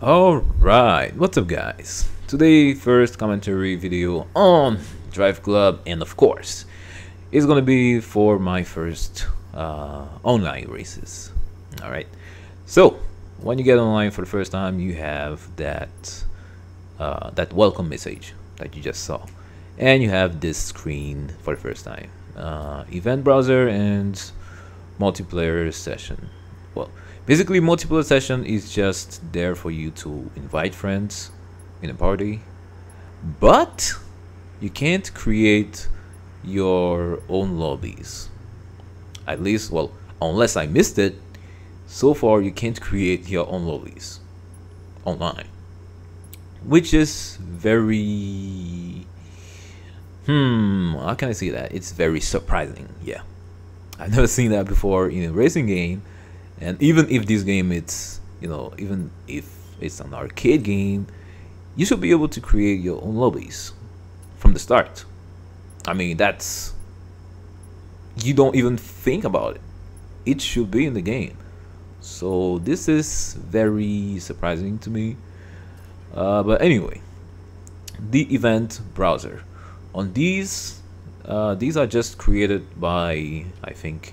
Alright, what's up guys? Today first commentary video on Drive Club, and of course it's gonna be for my first online races. Alright, so when you get online for the first time, you have that welcome message that you just saw, and you have this screen for the first time. Event browser and multiplayer session. Well, basically multiplayer session is just there for you to invite friends in a party, but you can't create your own lobbies. At least, well, unless I missed it, so far you can't create your own lobbies online, which is very how can I say that? It's very surprising. Yeah, I've never seen that before in a racing game. And even if this game, it's, you know, even if it's an arcade game, you should be able to create your own lobbies from the start. I mean, that's, you don't even think about it. It should be in the game. So this is very surprising to me. But anyway, the event browser. On these are just created by, I think,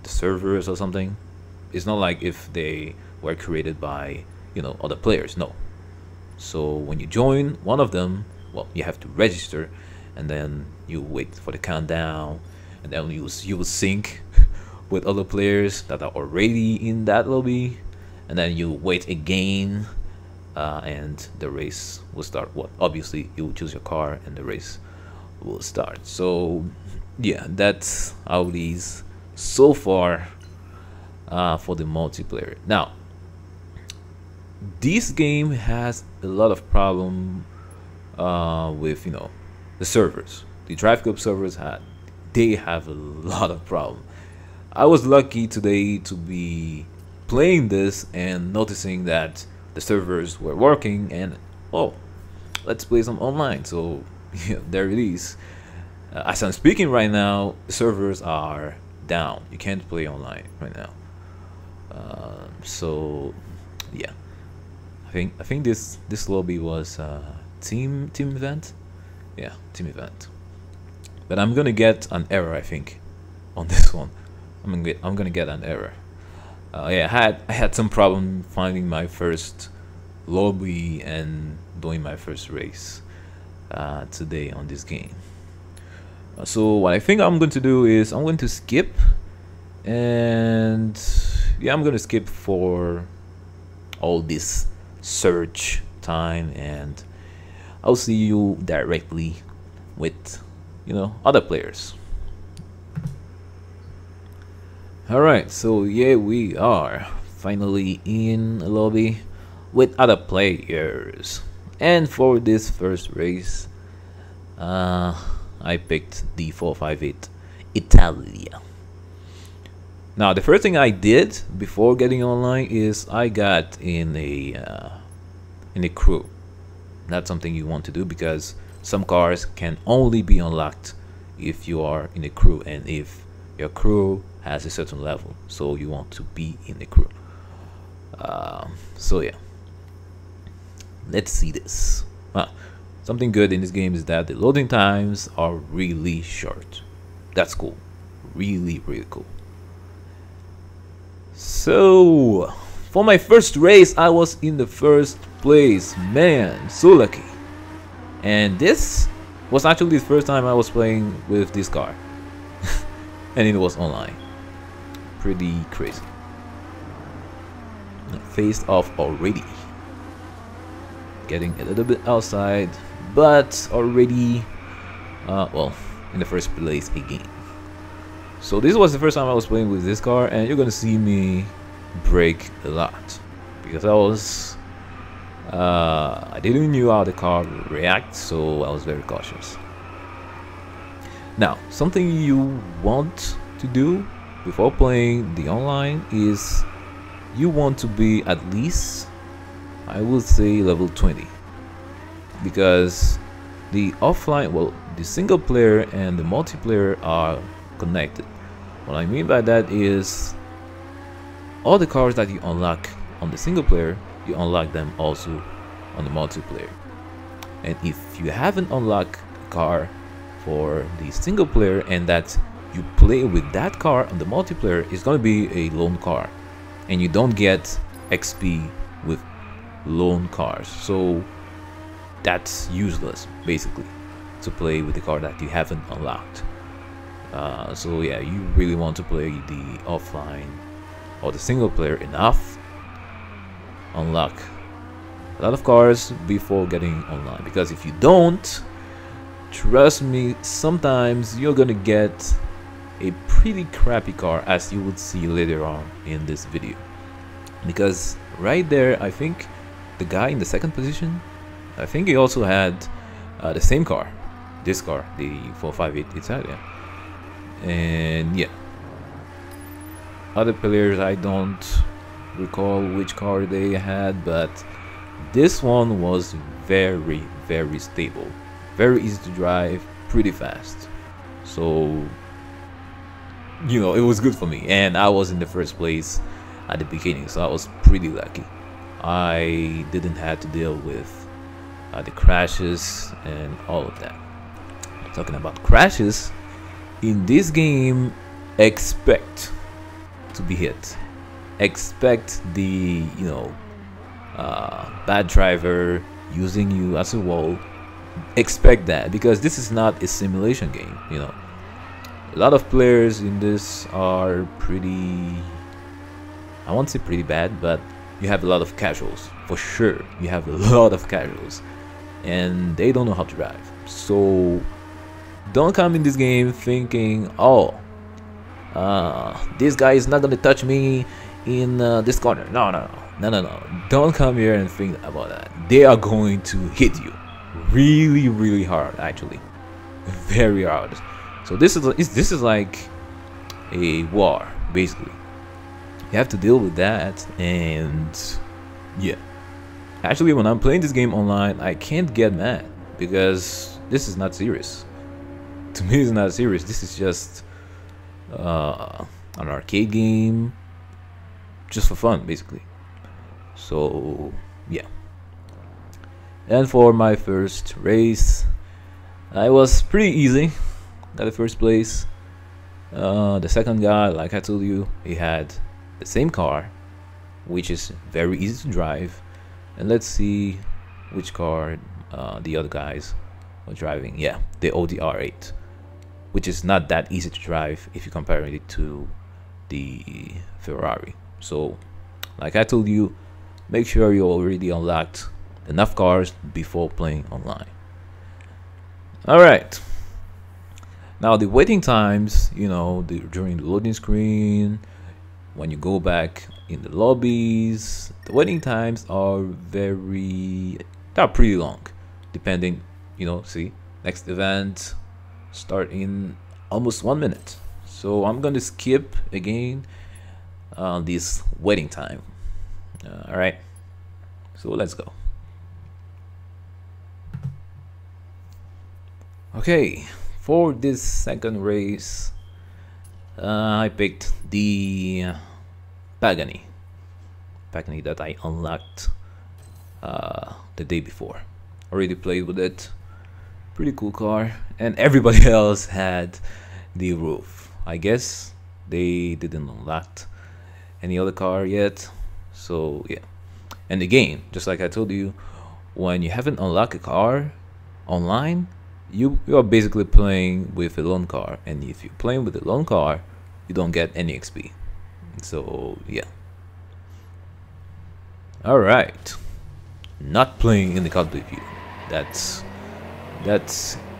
the servers or something. It's not like if they were created by, you know, other players. No. So when you join one of them, well, you have to register, and then you wait for the countdown, and then you will sync with other players that are already in that lobby, and then you wait again, and the race will start. Well, obviously you will choose your car, and the race will start. So yeah, that's how it is so far. For the multiplayer. Now, this game has a lot of problem with, you know, the servers. The Driveclub servers they have a lot of problem. I was lucky today to be playing this and noticing that the servers were working, and oh, let's play some online. So yeah, there it is. As I'm speaking right now, the servers are down. You can't play online right now. So yeah, I think this lobby was team event. Yeah, team event. But I'm gonna get an error, I think, on this one. I'm gonna get an error. Yeah, I had some problem finding my first lobby and doing my first race today on this game. So what I think I'm going to do is I'm going to skip, and yeah, I'm gonna skip for all this search time, and I'll see you directly with, you know, other players. Alright, so yeah, we are finally in a lobby with other players, and for this first race I picked the 458 Italia. Now, the first thing I did before getting online is I got in a crew. That's something you want to do, because some cars can only be unlocked if you are in a crew, and if your crew has a certain level. So you want to be in a crew. So yeah, let's see this. Something good in this game is that the loading times are really short. That's cool. Really cool. So for my first race, I was in the first place. Man, so lucky. And this was actually the first time I was playing with this car. And it was online. Pretty crazy. Faced off already. Getting a little bit outside, but already well, in the first place again. So this was the first time I was playing with this car, and you're gonna see me brake a lot, because I didn't know how the car would react, so I was very cautious. Now, something you want to do before playing the online is you want to be at least, I would say, level 20, because the offline, well, the single player and the multiplayer are connected. What I mean by that is all the cars that you unlock on the single player you unlock them also on the multiplayer. And if you haven't unlocked a car for the single player and that you play with that car on the multiplayer, it's going to be a lone car, and you don't get XP with lone cars, so that's useless basically to play with the car that you haven't unlocked. So yeah, you really want to play the offline or the single player enough, unlock a lot of cars before getting online, because if you don't, trust me, sometimes you're gonna get a pretty crappy car, as you would see later on in this video. Because right there, I think the guy in the second position, I think he also had the same car, this car, the 458 Italia. And yeah, other players, I don't recall which car they had, but this one was very stable, very easy to drive, pretty fast. So you know, it was good for me, and I was in the first place at the beginning, so I was pretty lucky. I didn't have to deal with the crashes and all of that. Talking about crashes, in this game, expect to be hit. Expect the, you know, bad driver using you as a wall. Expect that, because this is not a simulation game, you know. A lot of players in this are pretty, I won't say pretty bad, but you have a lot of casuals, for sure. You have a lot of casuals, and they don't know how to drive. So don't come in this game thinking, oh, this guy is not gonna touch me in this corner. No. Don't come here and think about that. They are going to hit you really hard, actually, very hard. So this is like a war, basically. You have to deal with that, and yeah. Actually, when I'm playing this game online, I can't get mad, because this is not serious. To me, it's not serious. This is just an arcade game, just for fun, basically. So yeah. And for my first race, I was pretty easy. Got the first place. The second guy, like I told you, he had the same car, which is very easy to drive. And let's see which car the other guys were driving. Yeah, the Audi R8, which is not that easy to drive if you compare it to the Ferrari. So like I told you, make sure you already unlocked enough cars before playing online. Alright, now the waiting times, you know, during the loading screen, when you go back in the lobbies, the waiting times are pretty long, depending, you know. See, next event start in almost 1 minute, so I'm going to skip again this waiting time. All right, so let's go. Okay, for this second race, I picked the Pagani that I unlocked the day before. Already played with it. Pretty cool car, and everybody else had the roof. I guess they didn't unlock any other car yet. So yeah, and again, just like I told you, when you haven't unlocked a car online, you are basically playing with a lone car, and if you're playing with a lone car, you don't get any XP. So yeah. All right, not playing in the cockpit view. That's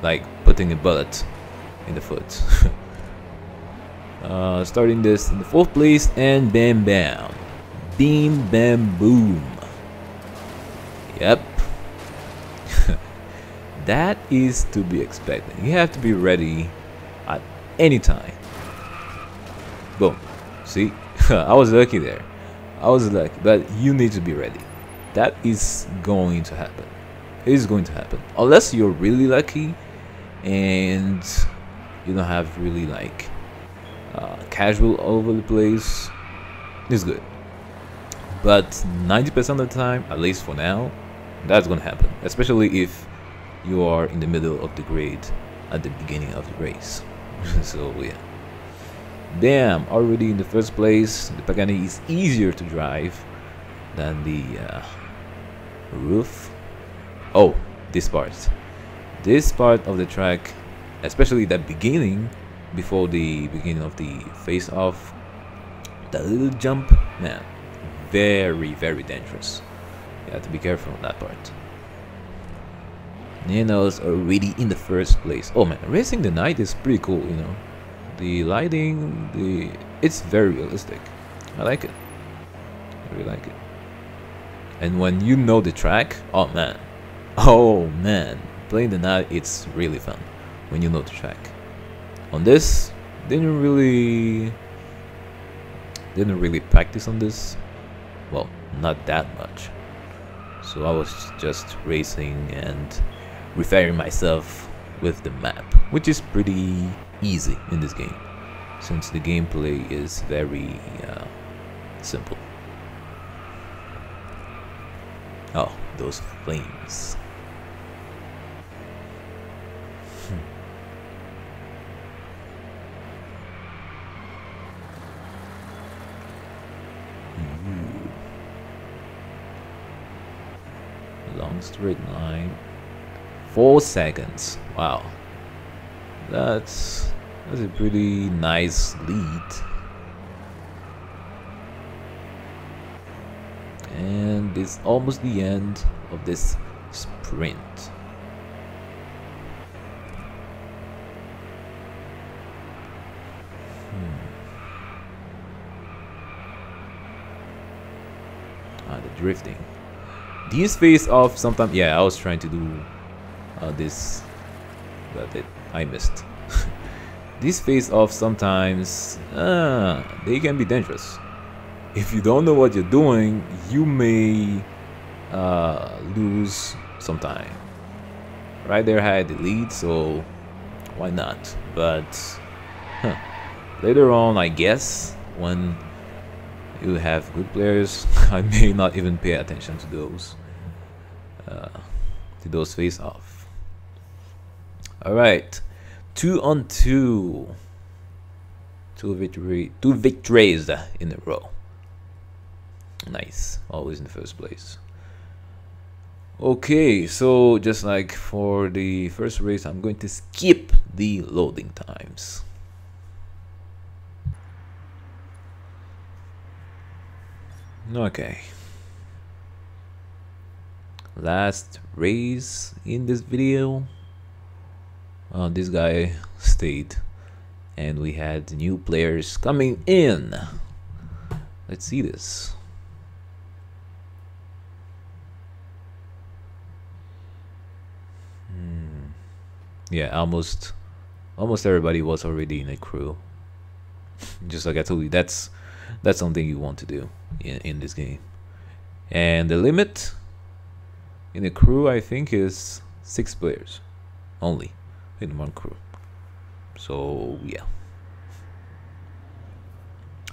like putting a bullet in the foot. Starting this in the 4th place, and bam bam, beam bam boom. Yep. That is to be expected. You have to be ready at any time. Boom. See, I was lucky there. I was lucky, but you need to be ready. That is going to happen. It is going to happen, unless you're really lucky and you don't have really casual all over the place. It's good, but 90% of the time, at least for now, that's gonna happen, especially if you are in the middle of the grid at the beginning of the race. So yeah, damn, already in the first place. The Pagani is easier to drive than the roof. Oh, this part of the track, especially that beginning, before the beginning of the face off, that little jump, man, very, very dangerous. You have to be careful on that part. Nanos already in the first place. Oh man, racing the night is pretty cool, you know. The lighting, it's very realistic. I like it. I really like it. And when you know the track, oh man, playing the night, it's really fun when you know the track. On this, didn't really practice on this. Well, not that much. So I was just racing and referring myself with the map, which is pretty easy in this game, since the gameplay is very simple. Oh, those flames. Long straight line. 4 seconds. Wow. That's a pretty nice lead. And it's almost the end of this sprint. The drifting. These face off sometimes. Yeah, I was trying to do this, but I missed. These face off sometimes, they can be dangerous. If you don't know what you're doing, you may lose some time. Right there, I had the lead, so why not? But later on, I guess, when you have good players, I may not even pay attention to those face off. All right, 2 on 2. 2 victories in a row. Nice, always in the first place. Okay, so just like for the first race, I'm going to skip the loading times. Okay, last race in this video. This guy stayed, and we had new players coming in. Let's see this. Yeah, almost everybody was already in a crew. Just like I told you, that's something you want to do in this game. And the limit in a crew, I think, is 6 players only in one crew. So yeah.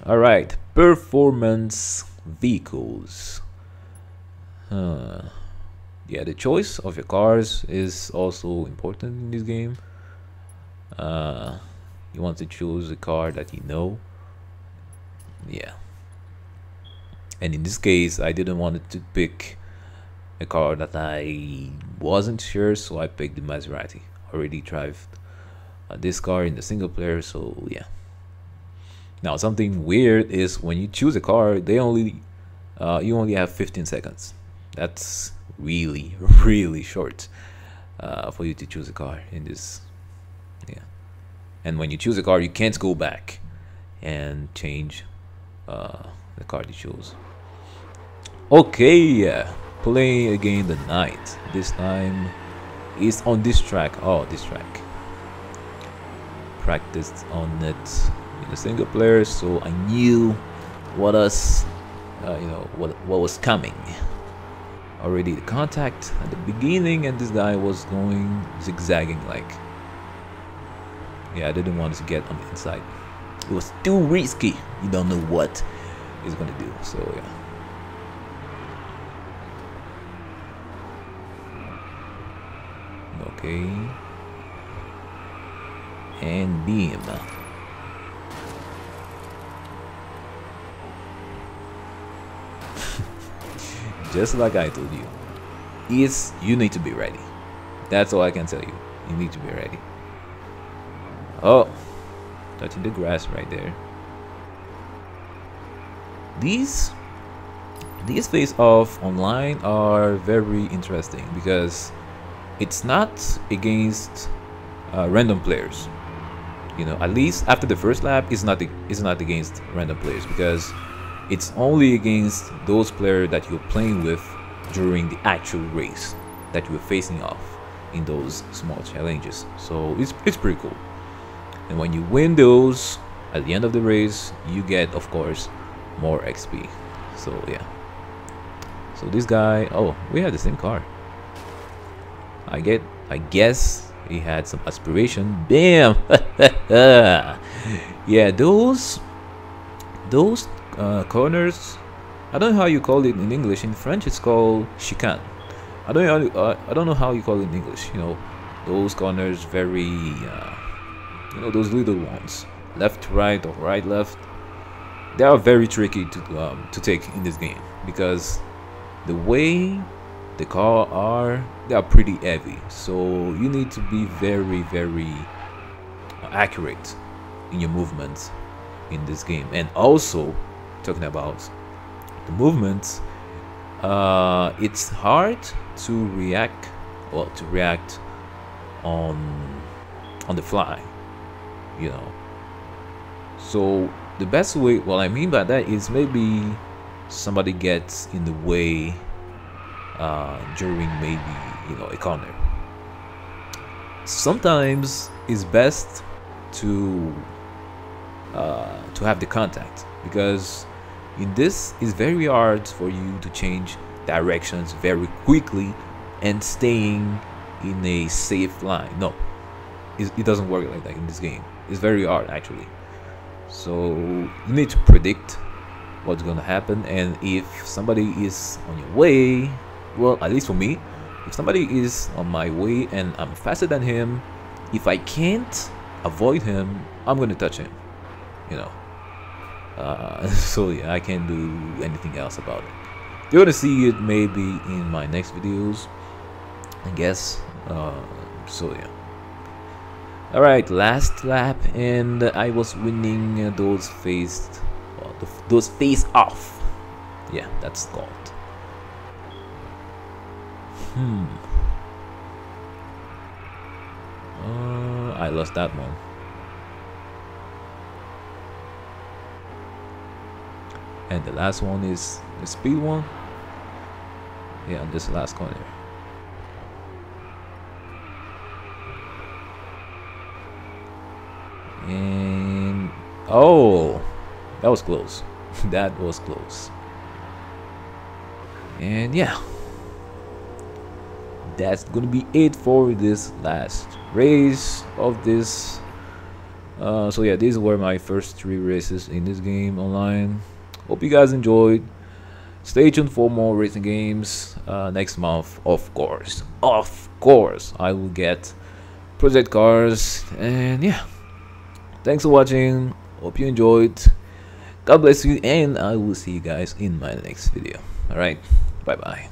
All right, performance vehicles. Yeah, the choice of your cars is also important in this game. You want to choose a car that you know. Yeah. And in this case, I didn't want to pick a car that I wasn't sure, so I picked the Maserati. Already drive this car in the single player, so yeah. Now, something weird is when you choose a car, you only have 15 seconds. That's really, really short for you to choose a car in this. Yeah. And when you choose a car, you can't go back and change the car you chose. Okay, playing again the night. This time is on this track. Oh, this track. Practiced on it in a single player, so I knew what was, what was coming. Already the contact at the beginning, and this guy was going zigzagging like. Yeah, I didn't want to get on the inside. It was too risky. You don't know what he's gonna do. So yeah. Okay. And beam. Just like I told you, you need to be ready. That's all I can tell you. You need to be ready. Oh, touching the grass right there. These face-off online are very interesting because it's not against random players. You know, at least after the first lap, it's not against random players, because it's only against those players that you're playing with during the actual race that you're facing off in those small challenges. So it's pretty cool. And when you win those at the end of the race, you get, of course, more XP. So yeah. So this guy, oh, we have the same car. I guess he had some aspiration. Bam! Yeah, those corners, I don't know how you call it in English. In French it's called chicane. I don't know how you call it in English. You know, those corners, very you know, those little ones, left right or right left, they are very tricky to take in this game, because the way the car they are pretty heavy, so you need to be very accurate in your movements in this game. And also, talking about the movements, it's hard to react on the fly, you know. So the best way, what I mean by that is, maybe somebody gets in the way during, maybe, you know, a corner. Sometimes it's best to have the contact, because in this it's very hard for you to change directions very quickly and staying in a safe line. No, it doesn't work like that in this game. It's very hard, actually. So you need to predict what's gonna happen, and if somebody is on your way, well, at least for me, if somebody is on my way and I'm faster than him, if I can't avoid him, I'm gonna touch him, you know. So yeah, I can't do anything else about it. You're gonna see it maybe in my next videos, I guess. So yeah. Alright, last lap, and I was winning those face off. Yeah, that's called. I lost that one. And the last one is the speed one. Yeah, this last corner. And oh, that was close. That was close. And yeah, that's gonna be it for this last race of this. So yeah, these were my first 3 races in this game online. Hope you guys enjoyed. Stay tuned for more racing games next month. Of course, I will get project cars. And yeah, thanks for watching. Hope you enjoyed. God bless you, and I will see you guys in my next video. Alright, bye bye.